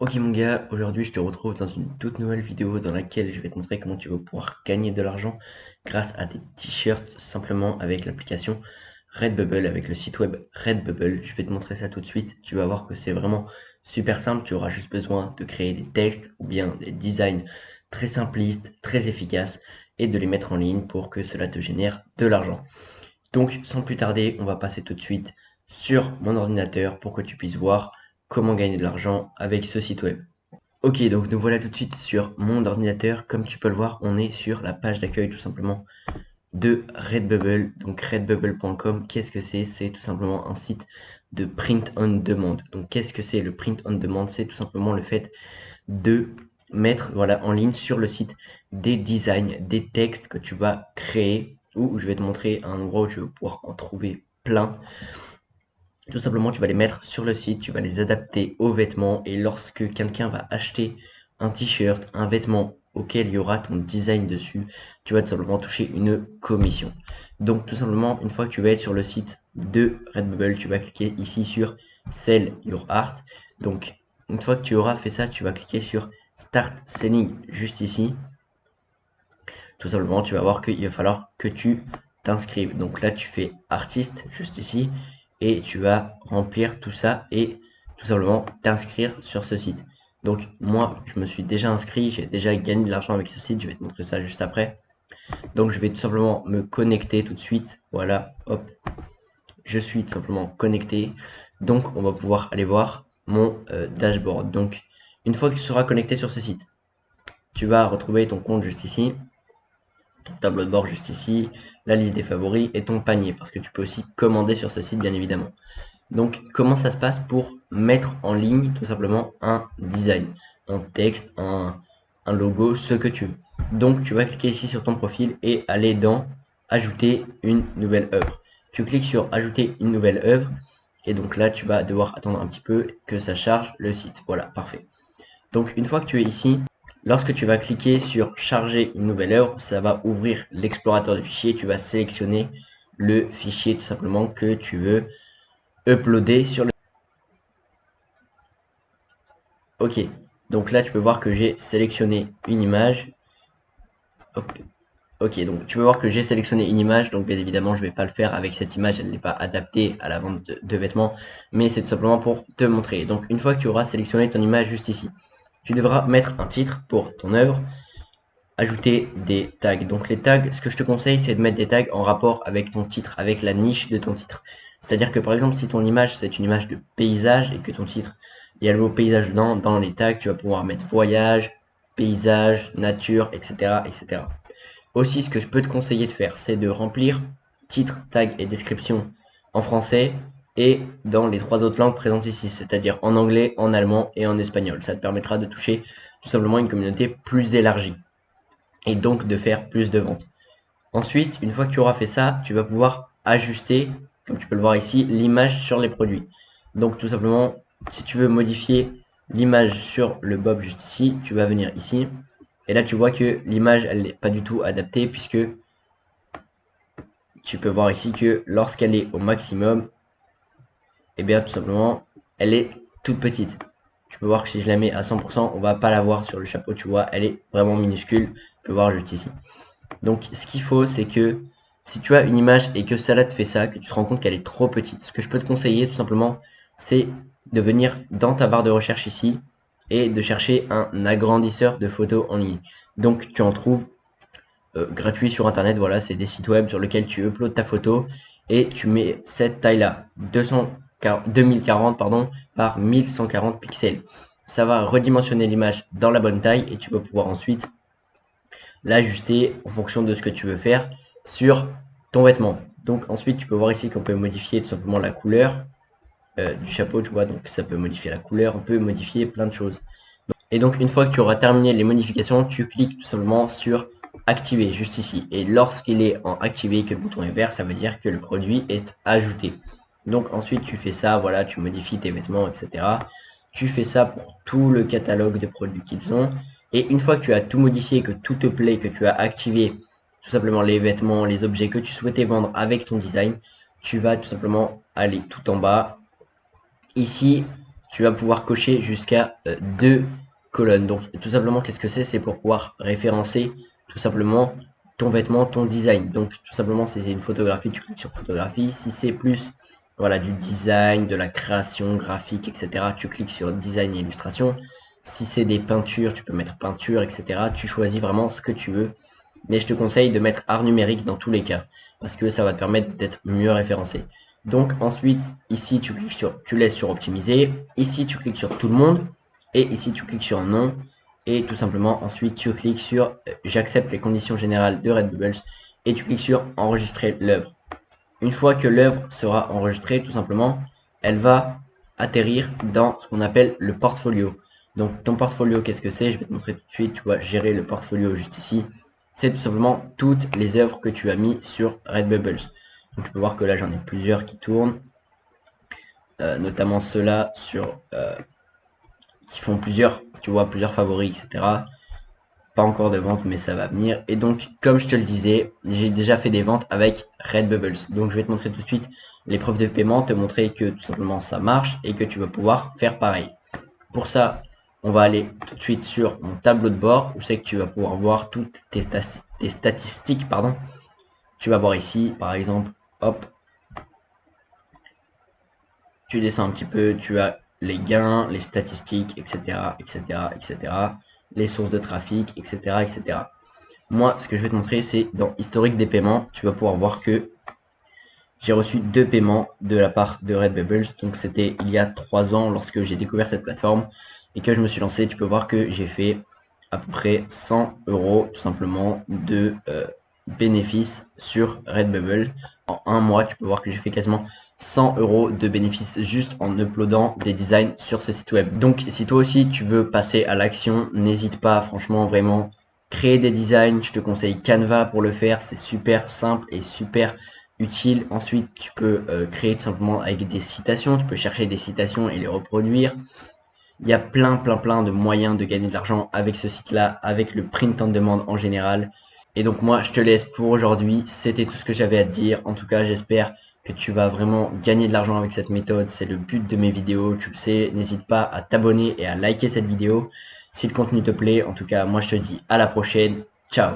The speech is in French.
Ok mon gars, aujourd'hui je te retrouve dans une toute nouvelle vidéo dans laquelle je vais te montrer comment tu vas pouvoir gagner de l'argent grâce à des t-shirts simplement avec l'application Redbubble, avec le site web Redbubble. Je vais te montrer ça tout de suite, tu vas voir que c'est vraiment super simple, tu auras juste besoin de créer des textes ou bien des designs très simplistes, très efficaces et de les mettre en ligne pour que cela te génère de l'argent. Donc sans plus tarder, on va passer tout de suite sur mon ordinateur pour que tu puisses voir comment gagner de l'argent avec ce site web. Ok, donc nous voilà tout de suite sur mon ordinateur. Comme tu peux le voir, on est sur la page d'accueil tout simplement de Redbubble. Donc redbubble.com, qu'est-ce que c'est? C'est tout simplement un site de print on demand. Donc qu'est-ce que c'est le print on demand? C'est tout simplement le fait de mettre voilà, en ligne sur le site des designs, des textes que tu vas créer, ou je vais te montrer un endroit où tu vas pouvoir en trouver plein. Tout simplement, tu vas les mettre sur le site, tu vas les adapter aux vêtements et lorsque quelqu'un va acheter un t-shirt, un vêtement auquel il y aura ton design dessus, tu vas tout simplement toucher une commission. Donc tout simplement, une fois que tu vas être sur le site de Redbubble, tu vas cliquer ici sur Sell Your Art. Donc une fois que tu auras fait ça, tu vas cliquer sur Start Selling juste ici. Tout simplement, tu vas voir qu'il va falloir que tu t'inscrives. Donc là, tu fais artiste juste ici et tu vas remplir tout ça et tout simplement t'inscrire sur ce site. Donc moi, je me suis déjà inscrit, j'ai déjà gagné de l'argent avec ce site, je vais te montrer ça juste après. Donc je vais tout simplement me connecter tout de suite. Voilà, hop, je suis tout simplement connecté. Donc on va pouvoir aller voir mon dashboard. Donc une fois que tu seras connecté sur ce site, tu vas retrouver ton compte juste ici, ton tableau de bord juste ici, la liste des favoris et ton panier, parce que tu peux aussi commander sur ce site bien évidemment. Donc comment ça se passe pour mettre en ligne tout simplement un design, un texte, un logo, ce que tu veux. Donc tu vas cliquer ici sur ton profil et aller dans ajouter une nouvelle œuvre. Tu cliques sur ajouter une nouvelle œuvre et donc là tu vas devoir attendre un petit peu que ça charge le site. Voilà, parfait. Donc une fois que tu es ici, lorsque tu vas cliquer sur charger une nouvelle œuvre, ça va ouvrir l'explorateur de fichiers. Tu vas sélectionner le fichier tout simplement que tu veux uploader sur le... Ok, donc là tu peux voir que j'ai sélectionné une image. Hop. Ok, donc tu peux voir que j'ai sélectionné une image, donc bien évidemment je ne vais pas le faire avec cette image, elle n'est pas adaptée à la vente de vêtements, mais c'est tout simplement pour te montrer. Donc une fois que tu auras sélectionné ton image juste ici, tu devras mettre un titre pour ton œuvre, ajouter des tags. Donc les tags, ce que je te conseille, c'est de mettre des tags en rapport avec ton titre, avec la niche de ton titre. C'est-à-dire que par exemple, si ton image, c'est une image de paysage et que ton titre, il y a le mot paysage dedans, dans les tags, tu vas pouvoir mettre voyage, paysage, nature, etc., etc. Aussi, ce que je peux te conseiller de faire, c'est de remplir titre, tag et description en français et dans les trois autres langues présentes ici, c'est-à-dire en anglais, en allemand et en espagnol. Ça te permettra de toucher tout simplement une communauté plus élargie et donc de faire plus de ventes. Ensuite, une fois que tu auras fait ça, tu vas pouvoir ajuster, comme tu peux le voir ici, l'image sur les produits. Donc tout simplement, si tu veux modifier l'image sur le bob juste ici, tu vas venir ici. Et là, tu vois que l'image, elle n'est pas du tout adaptée puisque tu peux voir ici que lorsqu'elle est au maximum, et bien tout simplement, elle est toute petite. Tu peux voir que si je la mets à 100%, on va pas la voir sur le chapeau, tu vois, elle est vraiment minuscule. Tu peux voir juste ici. Donc ce qu'il faut, c'est que si tu as une image et que cela te fait ça, que tu te rends compte qu'elle est trop petite, ce que je peux te conseiller tout simplement, c'est de venir dans ta barre de recherche ici et de chercher un agrandisseur de photos en ligne. Donc tu en trouves gratuit sur internet, voilà, c'est des sites web sur lesquels tu uploads ta photo et tu mets cette taille là, 2040 pardon, par 1140 pixels. Ça va redimensionner l'image dans la bonne taille et tu vas pouvoir ensuite l'ajuster en fonction de ce que tu veux faire sur ton vêtement. Donc ensuite tu peux voir ici qu'on peut modifier tout simplement la couleur du chapeau, tu vois, donc ça peut modifier la couleur, on peut modifier plein de choses. Et donc une fois que tu auras terminé les modifications, tu cliques tout simplement sur activer juste ici. Et lorsqu'il est en activé, que le bouton est vert, ça veut dire que le produit est ajouté. Donc ensuite tu fais ça, voilà, tu modifies tes vêtements, etc. Tu fais ça pour tout le catalogue de produits qu'ils ont. Et une fois que tu as tout modifié, que tout te plaît, que tu as activé tout simplement les vêtements, les objets que tu souhaitais vendre avec ton design, tu vas tout simplement aller tout en bas. Ici, tu vas pouvoir cocher jusqu'à 2 colonnes. Donc tout simplement, qu'est-ce que c'est? C'est pour pouvoir référencer tout simplement ton vêtement, ton design. Donc tout simplement, si c'est une photographie, tu cliques sur photographie. Si c'est plus voilà, du design, de la création graphique, etc., tu cliques sur design et illustration. Si c'est des peintures, tu peux mettre peinture, etc. Tu choisis vraiment ce que tu veux. Mais je te conseille de mettre art numérique dans tous les cas, parce que ça va te permettre d'être mieux référencé. Donc ensuite, ici tu cliques sur, tu laisses sur optimiser, ici tu cliques sur tout le monde, et ici tu cliques sur non, et tout simplement ensuite tu cliques sur j'accepte les conditions générales de Redbubble, et tu cliques sur enregistrer l'œuvre. Une fois que l'œuvre sera enregistrée, tout simplement, elle va atterrir dans ce qu'on appelle le portfolio. Donc ton portfolio, qu'est-ce que c'est? Je vais te montrer tout de suite, tu vois, gérer le portfolio juste ici. C'est tout simplement toutes les œuvres que tu as mis sur Redbubble. Donc tu peux voir que là j'en ai plusieurs qui tournent, notamment ceux-là qui font plusieurs, tu vois, plusieurs favoris, etc. Pas encore de vente, mais ça va venir. Et donc, comme je te le disais, j'ai déjà fait des ventes avec Redbubble. Donc, je vais te montrer tout de suite les preuves de paiement, te montrer que tout simplement ça marche et que tu vas pouvoir faire pareil. Pour ça, on va aller tout de suite sur mon tableau de bord où c'est que tu vas pouvoir voir toutes tes statistiques, pardon. Tu vas voir ici, par exemple, hop, tu descends un petit peu, tu as les gains, les statistiques, etc., etc., etc., les sources de trafic, etc., etc. Moi, ce que je vais te montrer, c'est dans historique des paiements, tu vas pouvoir voir que j'ai reçu 2 paiements de la part de Redbubble. Donc c'était il y a 3 ans lorsque j'ai découvert cette plateforme et que je me suis lancé. Tu peux voir que j'ai fait à peu près 100 € tout simplement de bénéfices sur Redbubble. En un mois, tu peux voir que j'ai fait quasiment 100 € de bénéfices juste en uploadant des designs sur ce site web. Donc si toi aussi tu veux passer à l'action, n'hésite pas, franchement, vraiment, créer des designs. Je te conseille Canva pour le faire, c'est super simple et super utile. Ensuite, tu peux créer tout simplement avec des citations. Tu peux chercher des citations et les reproduire. Il y a plein de moyens de gagner de l'argent avec ce site-là, avec le print on demand en général. Et donc moi, je te laisse pour aujourd'hui. C'était tout ce que j'avais à te dire. En tout cas, j'espère que tu vas vraiment gagner de l'argent avec cette méthode. C'est le but de mes vidéos. Tu le sais, n'hésite pas à t'abonner et à liker cette vidéo si le contenu te plaît. En tout cas, moi, je te dis à la prochaine. Ciao!